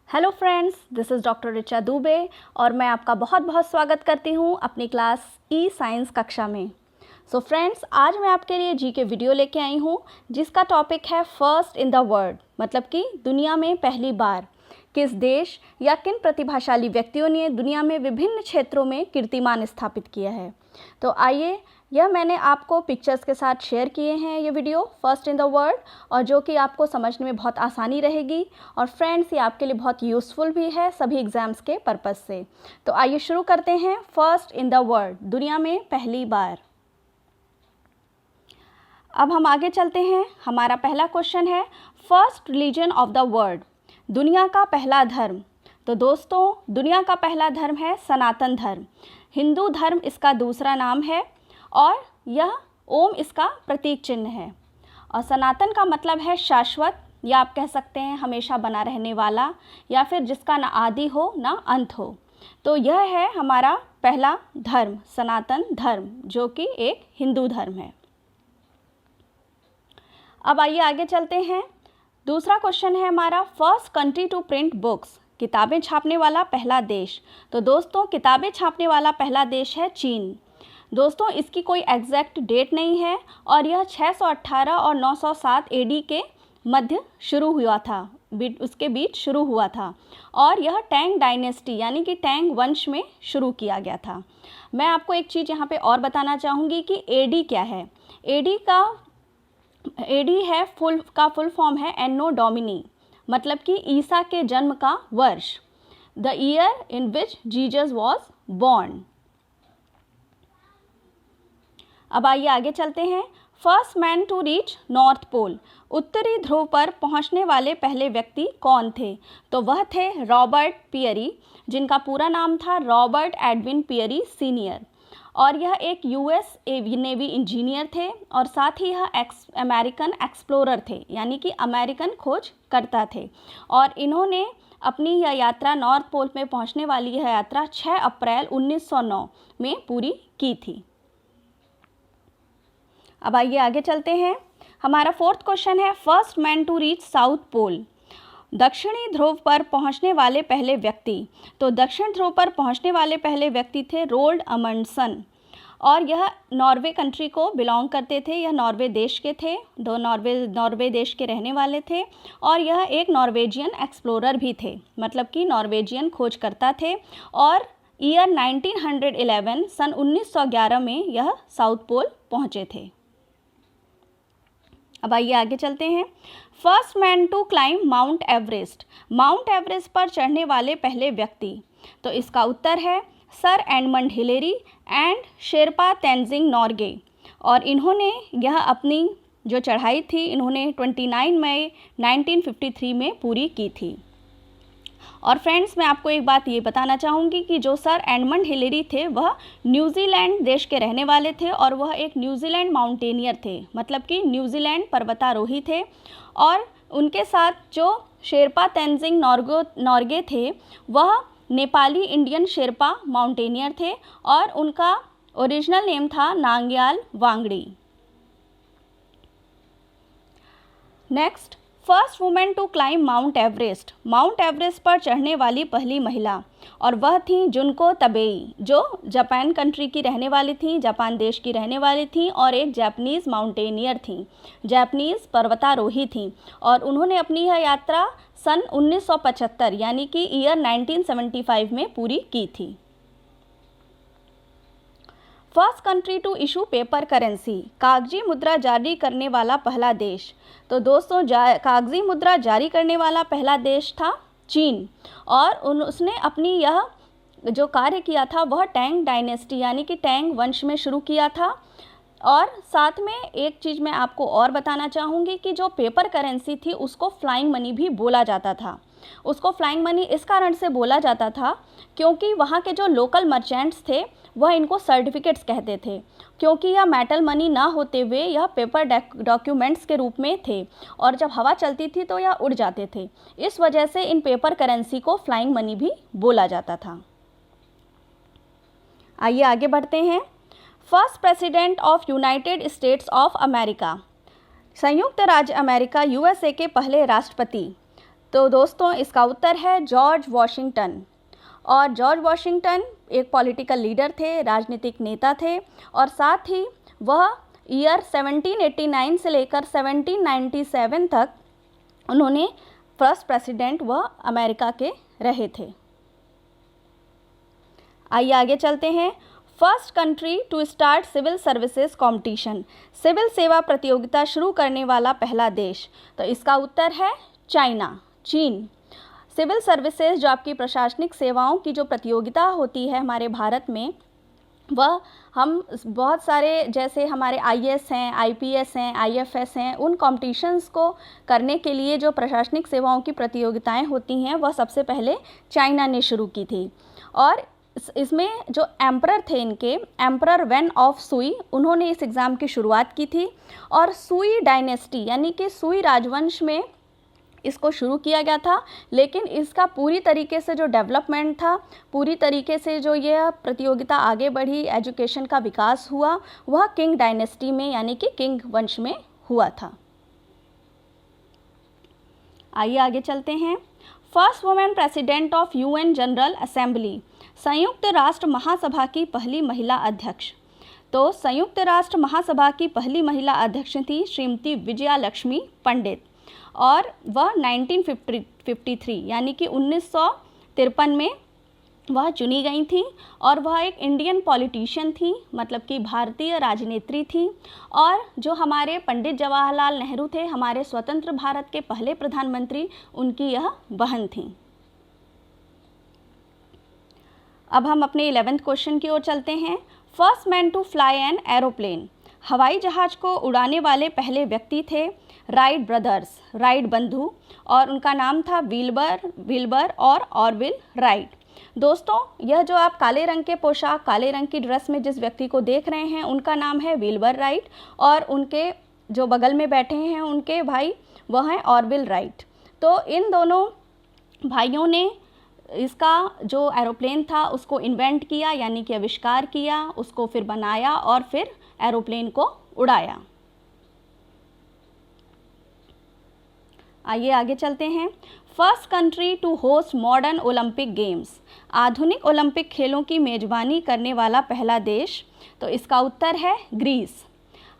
Hello friends, this is doctor Richa Dubey और मैं आपका बहुत बहुत स्वागत करती हूँ अपनी क्लास ई साइंस कक्षा में। सो फ्रेंड्स, आज मैं आपके लिए जी के वीडियो लेके आई हूँ जिसका टॉपिक है फर्स्ट इन द वर्ल्ड, मतलब कि दुनिया में पहली बार। किस देश या किन प्रतिभाशाली व्यक्तियों ने दुनिया में विभिन्न क्षेत्रों में कीर्तिमान स्थापित किया है। तो आइए, यह मैंने आपको पिक्चर्स के साथ शेयर किए हैं ये video first in the world, और जो कि आपको समझने में बहुत आसानी रहेगी। और फ्रेंड्स, ये आपके लिए बहुत यूज़फुल भी है सभी एग्ज़ाम्स के पर्पज़ से। तो आइए शुरू करते हैं। फर्स्ट इन द वर्ल्ड, दुनिया में पहली बार। अब हम आगे चलते हैं। हमारा पहला क्वेश्चन है first religion of the world, दुनिया का पहला धर्म। तो दोस्तों, दुनिया का पहला धर्म है सनातन धर्म। हिंदू धर्म इसका दूसरा नाम है और यह ओम इसका प्रतीक चिन्ह है। और सनातन का मतलब है शाश्वत, या आप कह सकते हैं हमेशा बना रहने वाला, या फिर जिसका ना आदि हो ना अंत हो। तो यह है हमारा पहला धर्म, सनातन धर्म, जो कि एक हिंदू धर्म है। अब आइए आगे चलते हैं। दूसरा क्वेश्चन है हमारा first country to print books, किताबें छापने वाला पहला देश। तो दोस्तों, किताबें छापने वाला पहला देश है चीन। दोस्तों, इसकी कोई एग्जैक्ट डेट नहीं है और यह 618 और 907 एडी के मध्य शुरू हुआ था, उसके बीच शुरू हुआ था। और यह टैंग डायनेस्टी यानी कि टैंग वंश में शुरू किया गया था। मैं आपको एक चीज़ यहाँ पे और बताना चाहूँगी कि एडी क्या है। एडी है फुल फॉर्म है एनो डोमिनी, मतलब कि ईसा के जन्म का वर्ष, the year in which Jesus was born. अब आइए आगे चलते हैं। First man to reach North Pole, उत्तरी ध्रुव पर पहुंचने वाले पहले व्यक्ति कौन थे। तो वह थे रॉबर्ट पियरी, जिनका पूरा नाम था रॉबर्ट एडविन पियरी सीनियर। और यह एक यूएस नेवी इंजीनियर थे और साथ ही यह अमेरिकन एक्सप्लोरर थे, यानी कि अमेरिकन खोज करता थे। और इन्होंने अपनी यह यात्रा नॉर्थ पोल में पहुंचने वाली यह यात्रा 6 अप्रैल 1909 में पूरी की थी। अब आइए आगे चलते हैं। हमारा फोर्थ क्वेश्चन है first man to reach South Pole, दक्षिणी ध्रुव पर पहुंचने वाले पहले व्यक्ति। तो दक्षिण ध्रुव पर पहुंचने वाले पहले व्यक्ति थे रोल्ड अमंडसन, और यह नॉर्वे कंट्री को बिलोंग करते थे। यह नॉर्वे देश के थे, नॉर्वे देश के रहने वाले थे। और यह एक नॉर्वेजियन एक्सप्लोरर भी थे, मतलब कि नॉर्वेजियन खोजकर्ता थे। और ईयर 1911 सन 1911 में यह साउथ पोल पहुँचे थे। अब आइए आगे चलते हैं। First man to climb Mount Everest, Mount Everest पर चढ़ने वाले पहले व्यक्ति। तो इसका उत्तर है Sir Edmund Hillary and Sherpa Tenzing Norgay. और इन्होंने यह अपनी जो चढ़ाई थी इन्होंने 29 मई 1953 में पूरी की थी। और फ्रेंड्स, मैं आपको एक बात ये बताना चाहूँगी कि जो सर एडमंड हिलेरी थे वह न्यूजीलैंड देश के रहने वाले थे और वह एक न्यूजीलैंड माउंटेनियर थे, मतलब कि न्यूजीलैंड पर्वतारोही थे। और उनके साथ जो शेरपा तेंजिंग नोर्गे थे वह नेपाली इंडियन शेरपा माउंटेनियर थे और उनका ओरिजिनल नेम था Namgyal Wangdi. Next, first women to climb Mount Everest, Mount Everest पर चढ़ने वाली पहली महिला, और वह थी जुनको तबेई, जो जापान कंट्री की रहने वाली थी, जापान देश की रहने वाली थी और एक जापानीज़ माउंटेनियर थी, जापानीज़ पर्वतारोही थी। और उन्होंने अपनी यह यात्रा सन 1975 यानी कि ईयर 1975 में पूरी की थी। First country to issue paper currency, कागजी मुद्रा जारी करने वाला पहला देश। तो दोस्तों, कागजी मुद्रा जारी करने वाला पहला देश था चीन। और उसने अपनी यह जो कार्य किया था वह टैंग डायनेस्टी यानी कि टैंग वंश में शुरू किया था। और साथ में एक चीज़ मैं आपको और बताना चाहूँगी कि जो पेपर करेंसी थी उसको फ्लाइंग मनी भी बोला जाता था। उसको फ्लाइंग मनी इस कारण से बोला जाता था क्योंकि वहाँ के जो लोकल मर्चेंट्स थे वह इनको सर्टिफिकेट्स कहते थे, क्योंकि यह मेटल मनी ना होते हुए यह पेपर डॉक्यूमेंट्स के रूप में थे और जब हवा चलती थी तो यह उड़ जाते थे। इस वजह से इन पेपर करेंसी को फ्लाइंग मनी भी बोला जाता था। आइए आगे बढ़ते हैं। First president of United states of America, संयुक्त राज्य अमेरिका यूएसए के पहले राष्ट्रपति। तो दोस्तों इसका उत्तर है जॉर्ज वॉशिंगटन। और जॉर्ज वॉशिंगटन एक पॉलिटिकल लीडर थे, राजनीतिक नेता थे, और साथ ही वह ईयर 1789 से लेकर 1797 तक उन्होंने फर्स्ट प्रेसिडेंट वह अमेरिका के रहे थे। आइए आगे चलते हैं। First country to start civil services competition, civil सेवा प्रतियोगिता शुरू करने वाला पहला देश, तो इसका उत्तर है चाइना, चीन। सिविल सर्विसेज जो आपकी प्रशासनिक सेवाओं की जो प्रतियोगिता होती है हमारे भारत में, वह हम बहुत सारे जैसे हमारे आईएएस हैं, आईपीएस हैं, आईएफएस हैं, उन कॉम्पिटिशन्स को करने के लिए जो प्रशासनिक सेवाओं की प्रतियोगिताएं होती हैं वह सबसे पहले चाइना ने शुरू की थी। और इसमें जो एम्परर थे इनके, एम्परर वेन ऑफ सुई, उन्होंने इस एग्ज़ाम की शुरुआत की थी। और सुई डायनेस्टी यानी कि सुई राजवंश में इसको शुरू किया गया था, लेकिन इसका पूरी तरीके से जो डेवलपमेंट था, पूरी तरीके से जो यह प्रतियोगिता आगे बढ़ी, एजुकेशन का विकास हुआ, वह किंग डायनेस्टी में यानी कि किंग वंश में हुआ था। आइए आगे चलते हैं। First women president of UN general assembly, संयुक्त राष्ट्र महासभा की पहली महिला अध्यक्ष, तो संयुक्त राष्ट्र महासभा की पहली महिला अध्यक्ष थी श्रीमती विजया लक्ष्मी पंडित, और वह 1953 यानी कि 1953 में वह चुनी गई थी। और वह एक इंडियन पॉलिटिशियन थी, मतलब कि भारतीय राजनेत्री थी। और जो हमारे पंडित जवाहरलाल नेहरू थे, हमारे स्वतंत्र भारत के पहले प्रधानमंत्री, उनकी यह बहन थी। अब हम अपने 11th क्वेश्चन की ओर चलते हैं। First man to fly an aeroplane, हवाई जहाज को उड़ाने वाले पहले व्यक्ति थे राइट ब्रदर्स, राइट बंधु, और उनका नाम था विल्बर और ऑरविल राइट। दोस्तों यह जो आप काले रंग के पोशाक, काले रंग की ड्रेस में जिस व्यक्ति को देख रहे हैं, उनका नाम है विल्बर राइट, और उनके जो बगल में बैठे हैं उनके भाई वह हैं ऑरविल राइट। तो इन दोनों भाइयों ने इसका जो एरोप्लेन था उसको इन्वेंट किया, यानी कि आविष्कार किया, उसको फिर बनाया और फिर एरोप्लेन को उड़ाया। आइए आगे चलते हैं। First country to host modern Olympic games, आधुनिक ओलंपिक खेलों की मेज़बानी करने वाला पहला देश, तो इसका उत्तर है ग्रीस।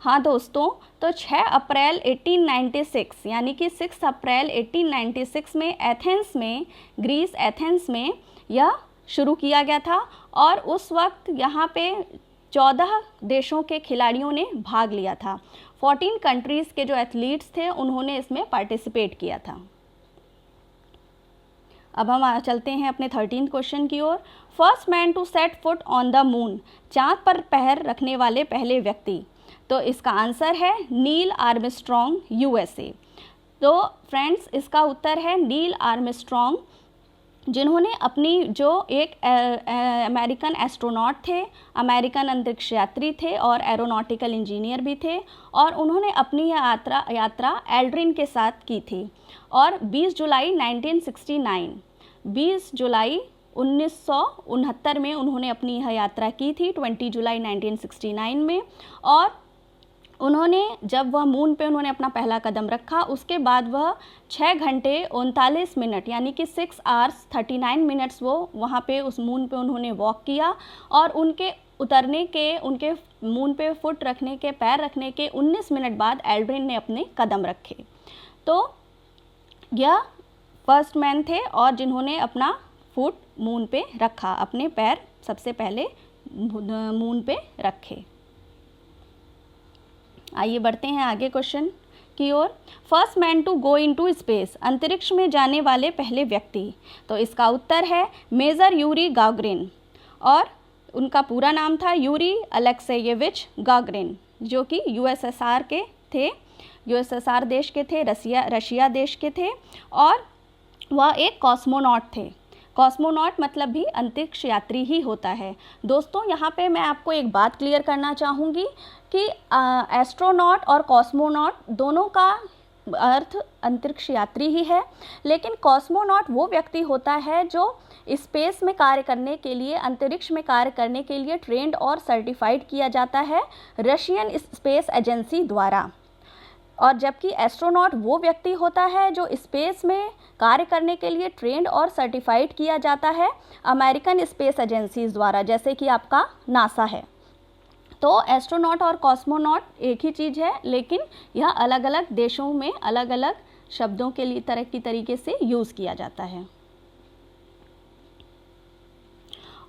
हाँ दोस्तों, तो 6 अप्रैल 1896 यानी कि 6 अप्रैल 1896 में एथेंस में, ग्रीस एथेंस में यह शुरू किया गया था। और उस वक्त यहाँ पे 14 देशों के खिलाड़ियों ने भाग लिया था। 14 कंट्रीज़ के जो एथलीट्स थे उन्होंने इसमें पार्टिसिपेट किया था। अब हम चलते हैं अपने 13th क्वेश्चन की ओर। First man to set foot on the moon, चाँद पर पैर रखने वाले पहले व्यक्ति, तो इसका आंसर है नील आर्मस्ट्रॉन्ग यूएसए। तो फ्रेंड्स इसका उत्तर है नील आर्मस्ट्रॉन्ग, जिन्होंने अपनी जो एक अमेरिकन एस्ट्रोनॉट थे, अमेरिकन अंतरिक्ष यात्री थे और एरोनॉटिकल इंजीनियर भी थे, और उन्होंने अपनी यह यात्रा एल्ड्रिन के साथ की थी। और 20 जुलाई 1969, 20 जुलाई 1969 में उन्होंने अपनी यह यात्रा की थी, 20 जुलाई 1969 में। और उन्होंने जब वह मून पे उन्होंने अपना पहला कदम रखा, उसके बाद वह 6 घंटे 39 मिनट यानी कि 6 आवर्स 39 मिनट्स वो वहाँ पे उस मून पे उन्होंने वॉक किया। और उनके उतरने के, उनके मून पे फुट रखने के, पैर रखने के 19 मिनट बाद एल्ड्रिन ने अपने कदम रखे। तो यह फर्स्ट मैन थे और जिन्होंने अपना फुट मून पे रखा, अपने पैर सबसे पहले मून पे रखे। आइए बढ़ते हैं आगे क्वेश्चन की ओर। First man to go into space, अंतरिक्ष में जाने वाले पहले व्यक्ति, तो इसका उत्तर है मेजर यूरी गागरिन, और उनका पूरा नाम था यूरी अलेक्सेयेविच गागरिन, जो कि यूएसएसआर के थे, यूएसएसआर देश के थे, रशिया देश के थे, और वह एक कॉस्मोनॉट थे। कॉस्मोनॉट मतलब भी अंतरिक्ष यात्री ही होता है। दोस्तों यहाँ पे मैं आपको एक बात क्लियर करना चाहूँगी कि एस्ट्रोनॉट और कॉस्मोनॉट दोनों का अर्थ अंतरिक्ष यात्री ही है, लेकिन कॉस्मोनॉट वो व्यक्ति होता है जो स्पेस में कार्य करने के लिए, अंतरिक्ष में कार्य करने के लिए ट्रेंड और सर्टिफाइड किया जाता है रशियन स्पेस एजेंसी द्वारा। और जबकि एस्ट्रोनॉट वो व्यक्ति होता है जो स्पेस में कार्य करने के लिए ट्रेंड और सर्टिफाइड किया जाता है अमेरिकन स्पेस एजेंसीज द्वारा, जैसे कि आपका नासा है। तो एस्ट्रोनॉट और कॉस्मोनॉट एक ही चीज़ है, लेकिन यह अलग अलग देशों में अलग अलग शब्दों के लिए तरह की तरीके से यूज़ किया जाता है।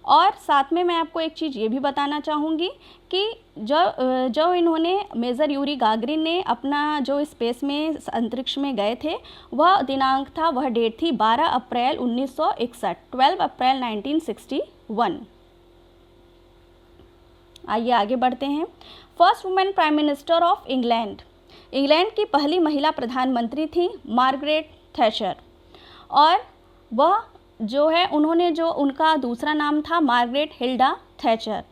और साथ में मैं आपको एक चीज़ ये भी बताना चाहूँगी कि जो इन्होंने मेजर यूरी गागरिन ने अपना जो स्पेस में अंतरिक्ष में गए थे, वह दिनांक था, वह डेट थी 12 अप्रैल 1961, 12 अप्रैल 1961। आइए आगे बढ़ते हैं। First women prime minister of England, England की पहली महिला प्रधानमंत्री थी मार्गरेट थैचर, और वह जो है उन्होंने जो उनका दूसरा नाम था मार्गरेट हिल्डा थैचर,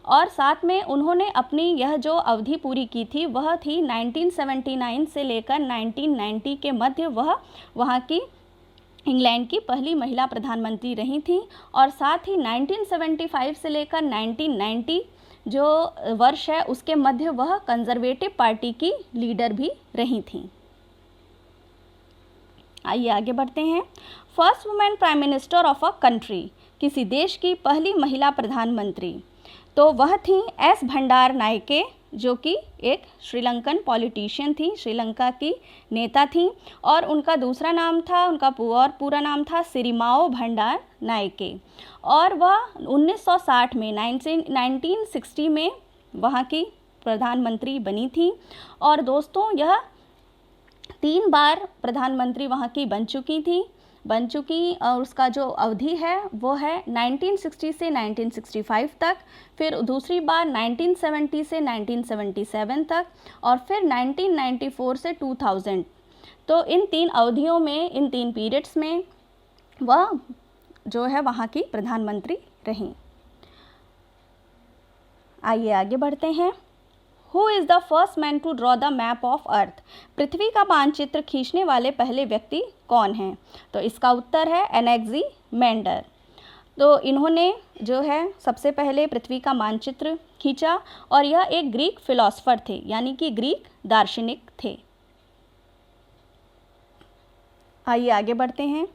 और साथ में उन्होंने अपनी यह जो अवधि पूरी की थी वह थी 1979 से लेकर 1990 के मध्य वह वहाँ की इंग्लैंड की पहली महिला प्रधानमंत्री रही थी। और साथ ही 1975 से लेकर 1990 जो वर्ष है उसके मध्य वह कंजर्वेटिव पार्टी की लीडर भी रही थी। आइए आगे बढ़ते हैं। First women prime minister of a country, किसी देश की पहली महिला प्रधानमंत्री, तो वह थी एस भंडार नायके, जो कि एक श्रीलंकन पॉलिटिशियन थी, श्रीलंका की नेता थी, और उनका दूसरा नाम था, उनका पूरा नाम था सिरिमाओ भंडार नायके, और वह 1960 में 1960 में वहाँ की प्रधानमंत्री बनी थी। और दोस्तों यह 3 बार प्रधानमंत्री वहाँ की बन चुकी, और उसका जो अवधि है वो है 1960 से 1965 तक, फिर दूसरी बार 1970 से 1977 तक, और फिर 1994 से 2000। तो इन 3 अवधियों में, इन 3 पीरियड्स में वह जो है वहाँ की प्रधानमंत्री रहीं। आइए आगे बढ़ते हैं। Who is the first man to draw the map of earth, पृथ्वी का मानचित्र खींचने वाले पहले व्यक्ति कौन हैं? तो इसका उत्तर है एनेक्सिमेंडर। तो इन्होंने जो है सबसे पहले पृथ्वी का मानचित्र खींचा, और यह एक ग्रीक फिलोसफर थे, यानी कि ग्रीक दार्शनिक थे। आइए आगे बढ़ते हैं।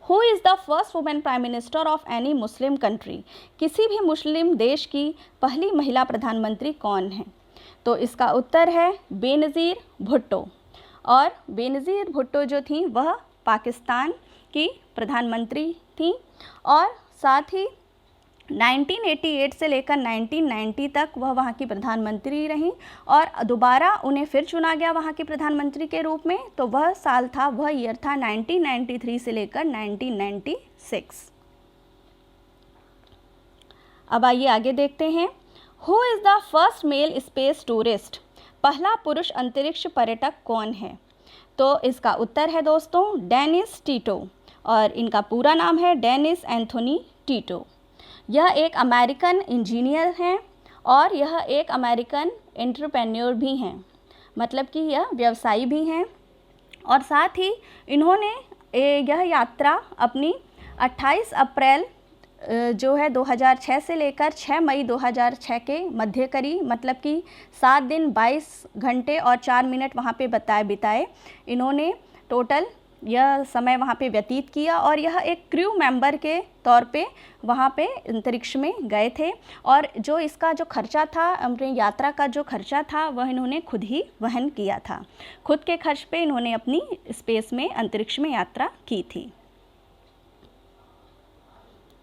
Who is the first women prime minister of any Muslim country, किसी भी मुस्लिम देश की पहली महिला प्रधानमंत्री कौन है? तो इसका उत्तर है बेनज़ीर भुट्टो। और बेनज़ीर भुट्टो जो थी वह पाकिस्तान की प्रधानमंत्री थी, और साथ ही 1988 से लेकर 1990 तक वह वहाँ की प्रधानमंत्री रहीं, और दोबारा उन्हें फिर चुना गया वहाँ के प्रधानमंत्री के रूप में। तो वह साल था, वह ईयर था 1993 से लेकर 1996। अब आइए आगे देखते हैं। Who is the first male space tourist, पहला पुरुष अंतरिक्ष पर्यटक कौन है? तो इसका उत्तर है दोस्तों डेनिस टीटो, और इनका पूरा नाम है डेनिस एंथोनी टीटो। यह एक अमेरिकन इंजीनियर हैं, और यह एक अमेरिकन एंटरप्रेन्योर भी हैं, मतलब कि यह व्यवसायी भी हैं। और साथ ही इन्होंने यह यात्रा अपनी 28 अप्रैल जो है 2006 से लेकर 6 मई 2006 के मध्य करी, मतलब कि 7 दिन 22 घंटे और 4 मिनट वहाँ पे बिताए इन्होंने टोटल यह समय वहाँ पे व्यतीत किया। और यह एक क्रू मेंबर के तौर पे वहाँ पे अंतरिक्ष में गए थे, और जो इसका जो खर्चा था, अपनी यात्रा का जो खर्चा था वह इन्होंने खुद ही वहन किया था। खुद के खर्च पे इन्होंने अपनी स्पेस में, अंतरिक्ष में यात्रा की थी।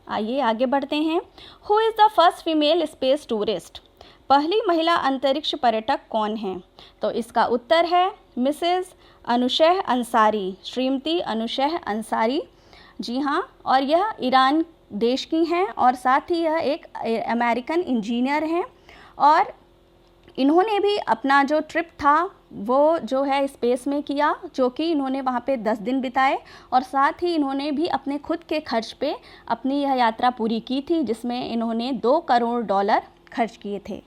आइए आगे बढ़ते हैं। Who is the first female space tourist, पहली महिला अंतरिक्ष पर्यटक कौन है? तो इसका उत्तर है मिसेस अनुशह अंसारी, श्रीमती अनुशह अंसारी। जी हाँ, और यह ईरान देश की हैं, और साथ ही यह एक अमेरिकन इंजीनियर हैं, और इन्होंने भी अपना जो ट्रिप था वो जो है स्पेस में किया, जो कि इन्होंने वहाँ पे 10 दिन बिताए, और साथ ही इन्होंने भी अपने खुद के खर्च पे अपनी यह यात्रा पूरी की थी, जिसमें इन्होंने $2 करोड़ खर्च किए थे।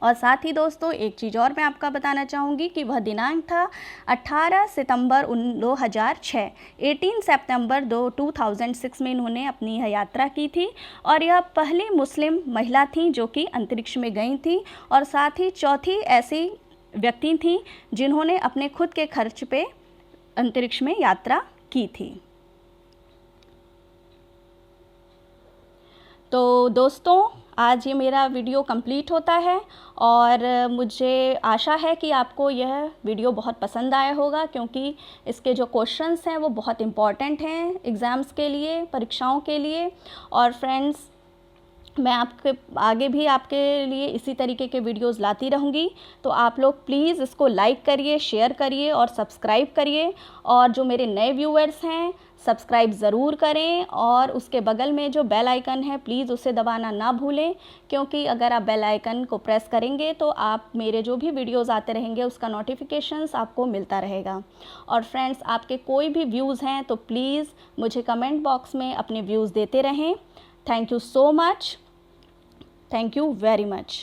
और साथ ही दोस्तों एक चीज़ और मैं आपका बताना चाहूँगी कि वह दिनांक था 18 सितंबर 2006, 18 सितंबर 2006 में इन्होंने अपनी यह यात्रा की थी, और यह पहली मुस्लिम महिला थी जो कि अंतरिक्ष में गई थी, और साथ ही चौथी ऐसी व्यक्ति थीं जिन्होंने अपने खुद के खर्च पे अंतरिक्ष में यात्रा की थी। तो दोस्तों, आज ये मेरा वीडियो कंप्लीट होता है और मुझे आशा है कि आपको यह वीडियो बहुत पसंद आया होगा, क्योंकि इसके जो क्वेश्चंस हैं वो बहुत इम्पॉर्टेंट हैं एग्ज़ाम्स के लिए, परीक्षाओं के लिए। और फ्रेंड्स, मैं आपके आगे भी आपके लिए इसी तरीके के वीडियोस लाती रहूँगी, तो आप लोग प्लीज़ इसको लाइक करिए, शेयर करिए और सब्सक्राइब करिए। और जो मेरे नए व्यूअर्स हैं, सब्सक्राइब ज़रूर करें और उसके बगल में जो बेल आइकन है प्लीज़ उसे दबाना ना भूलें, क्योंकि अगर आप बेल आइकन को प्रेस करेंगे तो आप मेरे जो भी वीडियोस आते रहेंगे उसका नोटिफिकेशंस आपको मिलता रहेगा। और फ्रेंड्स, आपके कोई भी व्यूज़ हैं तो प्लीज़ मुझे कमेंट बॉक्स में अपने व्यूज़ देते रहें। Thank you so much. Thank you very much.